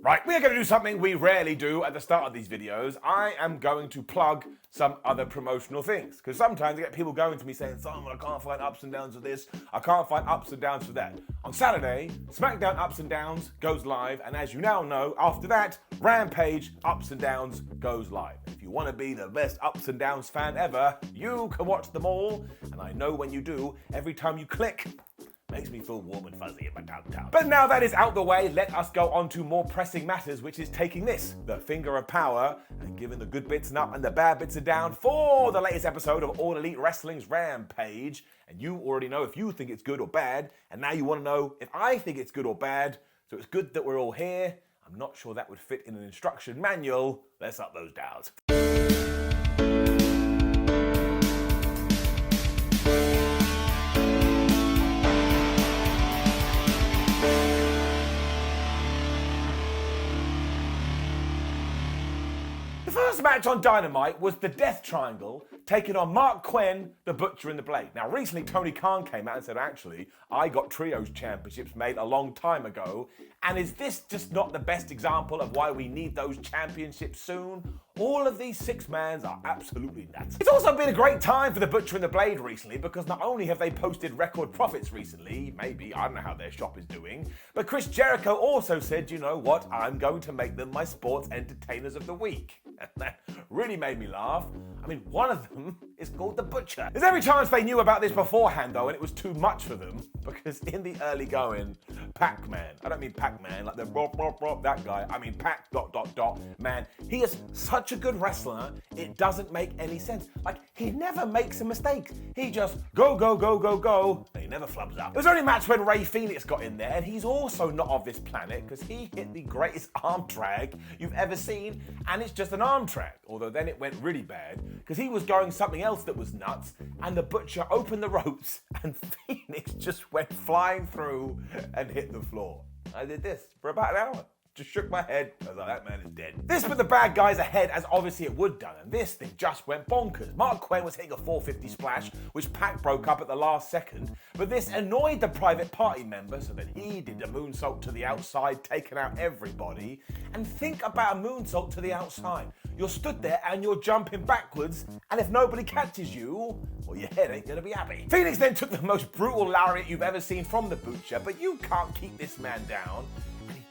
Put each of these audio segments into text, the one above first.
Right, we are going to do something we rarely do at the start of these videos. I am going to plug some other promotional things. Because sometimes I get people going to me saying, Simon, I can't find ups and downs of this. I can't find ups and downs for that. On Saturday, SmackDown Ups and Downs goes live. And as you now know, after that, Rampage Ups and Downs goes live. If you want to be the best Ups and Downs fan ever, you can watch them all. And I know when you do, every time you click, makes me feel warm and fuzzy in my downtown. But now that is out the way, let us go on to more pressing matters, which is taking this, the finger of power, and giving the good bits up and the bad bits are down for the latest episode of All Elite Wrestling's Rampage. And you already know if you think it's good or bad, and now you want to know if I think it's good or bad. So it's good that we're all here. I'm not sure that would fit in an instruction manual. Let's up those downs. The first match on Dynamite was the Death Triangle taking on Marq Quen, the Butcher and the Blade. Now, recently Tony Khan came out and said, actually, I got Trios championships made a long time ago, and is this just not the best example of why we need those championships soon? All of these six-mans are absolutely nuts. It's also been a great time for the Butcher and the Blade recently because not only have they posted record profits recently, maybe, I don't know how their shop is doing, but Chris Jericho also said, you know what, I'm going to make them my sports entertainers of the week. And that really made me laugh. I mean, one of them is called The Butcher. There's every chance they knew about this beforehand, though, and it was too much for them, because in the early going, Pac-Man, I don't mean Pac-Man, like the that guy, I mean Pac ... man, he is such a good wrestler, it doesn't make any sense. Like, he never makes a mistake. He just go, and he never flubs up. It was only a match when Rey Fenix got in there, and he's also not of this planet, because he hit the greatest arm drag you've ever seen, and it's just an arm drag. Although then it went really bad, because he was going something else that was nuts, and the Butcher opened the ropes, and Phoenix just went flying through and hit the floor. I did this for about an hour. Just shook my head. I was like, that man is dead. This put the bad guys ahead, as obviously it would done, and this thing just went bonkers. Marq Quen was hitting a 450 splash, which Pac broke up at the last second, but this annoyed the private party member, so then he did a moonsault to the outside, taking out everybody. And think about a moonsault to the outside. You're stood there and you're jumping backwards, and if nobody catches you, well, your head ain't gonna be happy. Phoenix then took the most brutal lariat you've ever seen from the Butcher, but you can't keep this man down.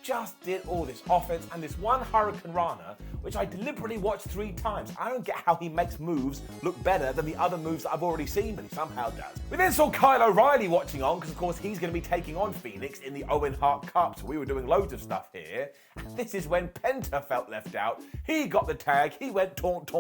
Just did all this offense and this one Hurricane Rana, which I deliberately watched 3 times. I don't get how he makes moves look better than the other moves that I've already seen, but he somehow does. We then saw Kyle O'Reilly watching on, because of course he's going to be taking on Phoenix in the Owen Hart Cup, so we were doing loads of stuff here. And this is when Penta felt left out. He got the tag, he went taunt,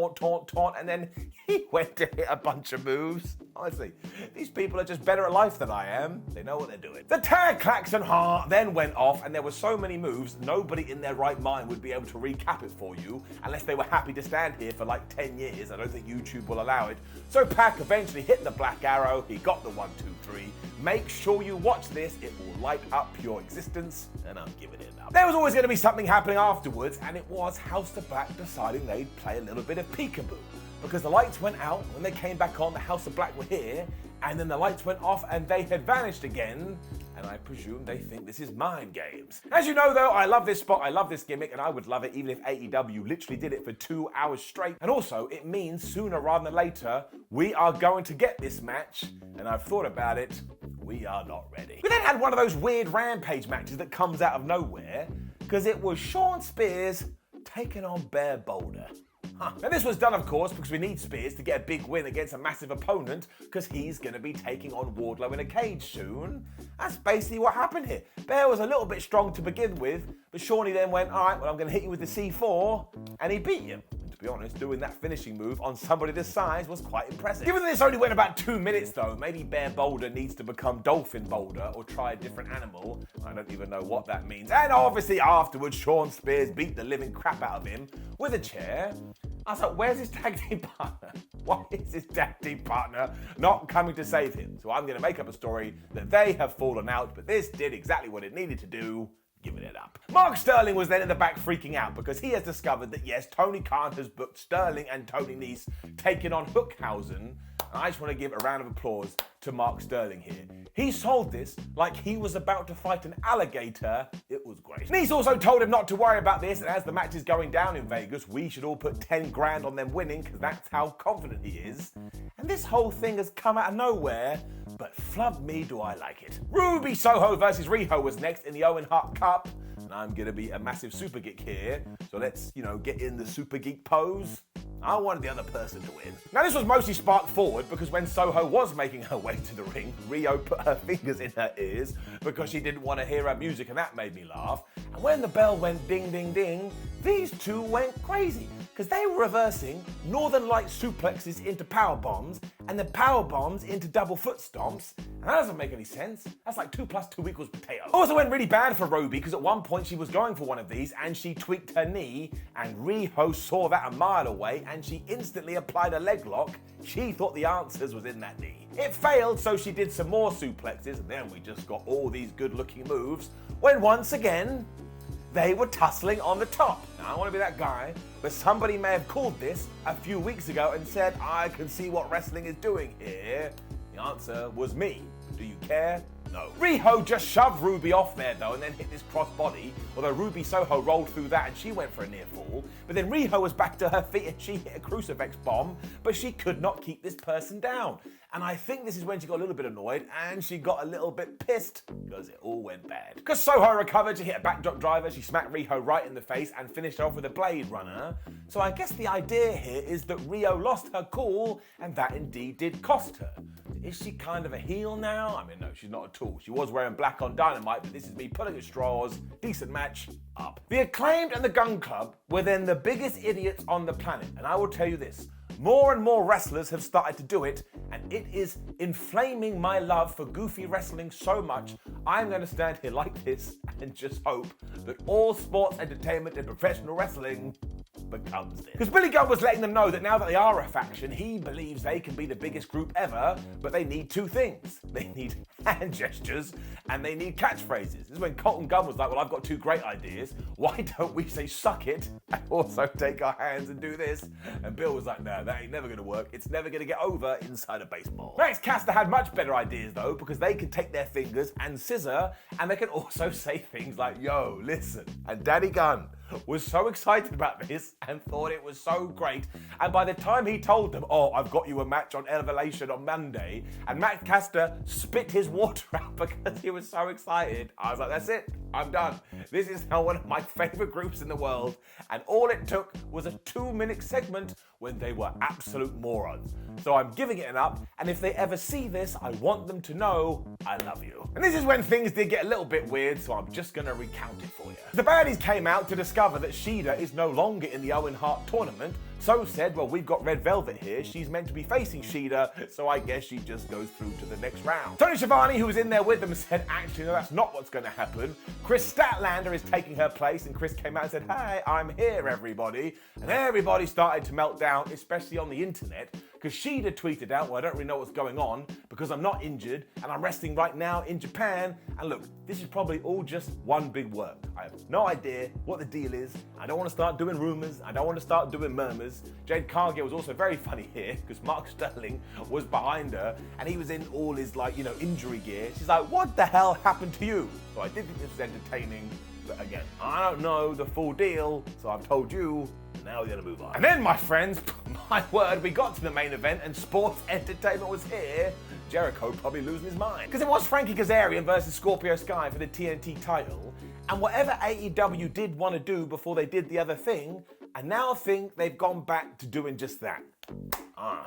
and then he went to hit a bunch of moves. Honestly, these people are just better at life than I am. They know what they're doing. The tag Klaxon Hart then went off, and there were so many moves, nobody in their right mind would be able to recap it for you, unless they were happy to stand here for like 10 years. I don't think YouTube will allow it. So Pac eventually hit the Black Arrow, he got the 1, 2, 3. Make sure you watch this, it will light up your existence, and I'm giving it up. There was always going to be something happening afterwards, and it was House of Black deciding they'd play a little bit of peekaboo. Because the lights went out, when they came back on, the House of Black were here, and then the lights went off and they had vanished again, and I presume they think this is mind games. As you know though, I love this spot, I love this gimmick, and I would love it even if AEW literally did it for 2 hours straight. And also, it means sooner rather than later, we are going to get this match, and I've thought about it, we are not ready. We then had one of those weird Rampage matches that comes out of nowhere, because it was Shawn Spears taking on Bear Boulder. And this was done, of course, because we need Spears to get a big win against a massive opponent, because he's going to be taking on Wardlow in a cage soon. That's basically what happened here. Bear was a little bit strong to begin with, but Shawnee then went, all right, well, I'm going to hit you with the C4, and he beat him. And to be honest, doing that finishing move on somebody this size was quite impressive. Given that this only went about 2 minutes, though, maybe Bear Boulder needs to become Dolphin Boulder or try a different animal. I don't even know what that means. And obviously afterwards, Shawn Spears beat the living crap out of him with a chair. I was like, where's his tag team partner? Why is his tag team partner not coming to save him? So I'm going to make up a story that they have fallen out, but this did exactly what it needed to do. Giving it up. Mark Sterling was then in the back freaking out because he has discovered that yes, Tony Khan has booked Sterling and Tony Nese taking on Hookhausen. I just want to give a round of applause to Mark Sterling here. He sold this like he was about to fight an alligator. It was great. And he's also told him not to worry about this, and as the match is going down in Vegas, we should all put 10 grand on them winning, because that's how confident he is. And this whole thing has come out of nowhere, but flub me do I like it. Ruby Soho versus Riho was next in the Owen Hart Cup, and I'm gonna be a massive super geek here, so let's, get in the super geek pose. I wanted the other person to win. Now this was mostly sparked forward because when Soho was making her way to the ring, Riho put her fingers in her ears because she didn't want to hear her music, and that made me laugh. And when the bell went ding ding ding, these two went crazy because they were reversing Northern Light suplexes into power bombs and then power bombs into double foot stomps. And that doesn't make any sense. That's like 2 + 2 = potato. Also went really bad for Ruby because at one point she was going for one of these and she tweaked her knee, and Riho saw that a mile away and she instantly applied a leg lock. She thought the answers was in that knee. It failed, so she did some more suplexes, and then we just got all these good looking moves when once again they were tussling on the top. Now I want to be that guy, but somebody may have called this a few weeks ago and said, I can see what wrestling is doing here. The answer was me. Do you care? No. Riho just shoved Ruby off there though and then hit this crossbody, although Ruby Soho rolled through that and she went for a near fall. But then Riho was back to her feet and she hit a crucifix bomb, but she could not keep this person down. And I think this is when she got a little bit annoyed and she got a little bit pissed because it all went bad. Because Soho recovered, she hit a backdrop driver, she smacked Riho right in the face and finished off with a Blade Runner. So I guess the idea here is that Riho lost her cool, and that indeed did cost her. Is she kind of a heel now? I mean, no, she's not at all. She was wearing black on Dynamite, but this is me pulling at straws. Decent match, up. The Acclaimed and the Gun Club were then the biggest idiots on the planet, and I will tell you this. More and more wrestlers have started to do it, and it is inflaming my love for goofy wrestling so much, I'm going to stand here like this and just hope that all sports entertainment and professional wrestling becomes this. Because Billy Gunn was letting them know that now that they are a faction, he believes they can be the biggest group ever, but they need 2 things. They need hand gestures and they need catchphrases. This is when Colton Gunn was like, well, I've got 2 great ideas. Why don't we say suck it and also take our hands and do this? And Bill was like, no, that ain't never going to work. It's never going to get over inside of baseball. Max Caster had much better ideas though, because they can take their fingers and scissor, and they can also say things like, yo, listen. And Daddy Gunn was so excited about this and thought it was so great. And by the time he told them, oh, I've got you a match on Elevation on Monday, and Max Caster spit his water out because he was so excited, I was like, that's it, I'm done. This is now one of my favorite groups in the world. And all it took was a 2-minute segment when they were absolute morons. So I'm giving it an up, and if they ever see this, I want them to know I love you. And this is when things did get a little bit weird, so I'm just gonna recount it for you. The baddies came out to discover that Shida is no longer in the Owen Hart tournament, so said, well, we've got Red Velvet here, she's meant to be facing Shida, so I guess she just goes through to the next round. Tony Schiavone, who was in there with them, said, actually, no, that's not what's gonna happen. Chris Statlander is taking her place, and Chris came out and said, hey, I'm here, everybody. And everybody started to melt down, especially on the internet, because Shida tweeted out, well, I don't really know what's going on because I'm not injured and I'm resting right now in Japan. And look, this is probably all just one big work. I have no idea what the deal is. I don't want to start doing rumors. I don't want to start doing murmurs. Jade Cargill was also very funny here because Mark Sterling was behind her and he was in all his injury gear. She's like, what the hell happened to you? So I did think this was entertaining. But again, I don't know the full deal, so I've told you, now we're gonna move on. And then, my friends, my word, we got to the main event and sports entertainment was here. Jericho probably losing his mind. Because it was Frankie Kazarian versus Scorpio Sky for the TNT title, and whatever AEW did want to do before they did the other thing, I now think they've gone back to doing just that.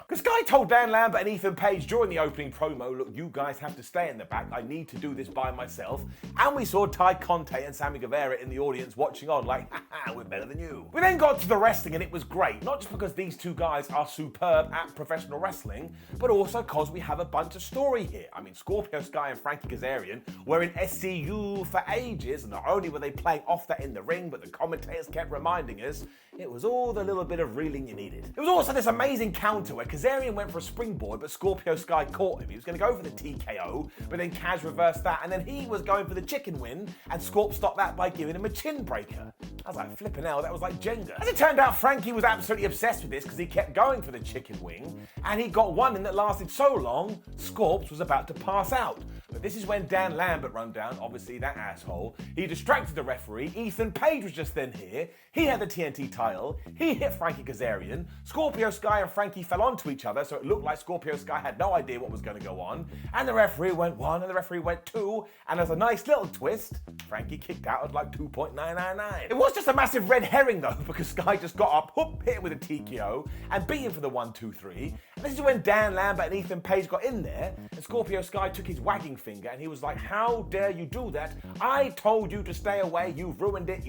Because Sky told Dan Lambert and Ethan Page during the opening promo, look, you guys have to stay in the back. I need to do this by myself. And we saw Ty Conte and Sammy Guevara in the audience watching on like, haha, we're better than you. We then got to the wrestling and it was great. Not just because these 2 guys are superb at professional wrestling, but also because we have a bunch of story here. I mean, Scorpio Sky and Frankie Kazarian were in SCU for ages, and not only were they playing off that in the ring, but the commentators kept reminding us it was all the little bit of reeling you needed. It was also this amazing counter counter where Kazarian went for a springboard, but Scorpio Sky caught him. He was going to go for the TKO, but then Kaz reversed that, and then he was going for the chicken win, and Scorp stopped that by giving him a chin breaker. I was like, flipping hell, that was like Jenga. As it turned out, Frankie was absolutely obsessed with this because he kept going for the chicken wing, and he got one in that lasted so long, Scorps was about to pass out. But this is when Dan Lambert run down, obviously that asshole. He distracted the referee. Ethan Page was just then here. He had the TNT title. He hit Frankie Kazarian. Scorpio Sky and Frankie fell onto each other, so it looked like Scorpio Sky had no idea what was going to go on. And the referee went 1, and the referee went 2, and as a nice little twist, Frankie kicked out at like 2.999. It was just a massive red herring though, because Sky just got up, whoop, hit him with a TKO, and beat him for the 1, 2, 3. And this is when Dan Lambert and Ethan Page got in there, and Scorpio Sky took his wagging finger, and he was like, how dare you do that? I told you to stay away, you've ruined it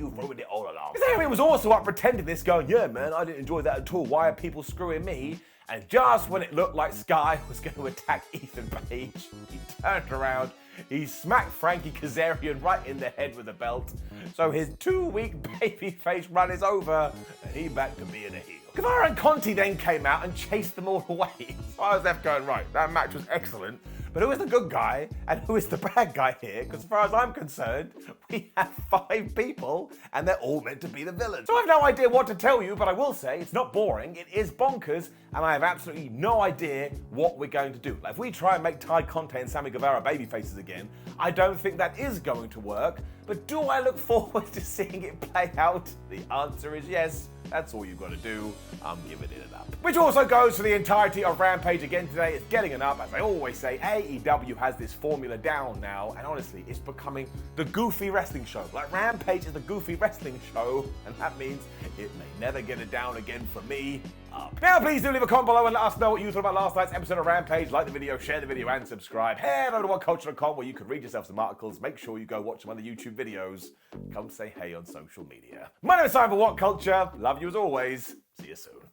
all along. Kazarian was also up pretending this, going, yeah man, I didn't enjoy that at all, why are people screwing me? And just when it looked like Sky was going to attack Ethan Page, he turned around, he smacked Frankie Kazarian right in the head with a belt. So his 2-week babyface run is over, and he back to being a heel. Guevara and Conti then came out and chased them all away. So I was left going, right, that match was excellent, but who is the good guy and who is the bad guy here? Because as far as I'm concerned, we have 5 people and they're all meant to be the villains. So I have no idea what to tell you, but I will say it's not boring, it is bonkers, and I have absolutely no idea what we're going to do. Like, if we try and make Ty Conte and Sammy Guevara babyfaces again, I don't think that is going to work, but do I look forward to seeing it play out? The answer is yes. That's all you've got to do. I'm giving it an up. Which also goes for the entirety of Rampage again today. It's getting an up. As I always say, AEW has this formula down now, and honestly, it's becoming the goofy wrestling show. Like, Rampage is the goofy wrestling show, and that means it may never get it down again for me. Up. Now, please do leave a comment below and let us know what you thought about last night's episode of Rampage. Like the video, share the video, and subscribe. Head over to WhatCulture.com where you can read yourself some articles. Make sure you go watch some other YouTube videos. Come say hey on social media. My name is Simon for WhatCulture. Love you as always. See you soon.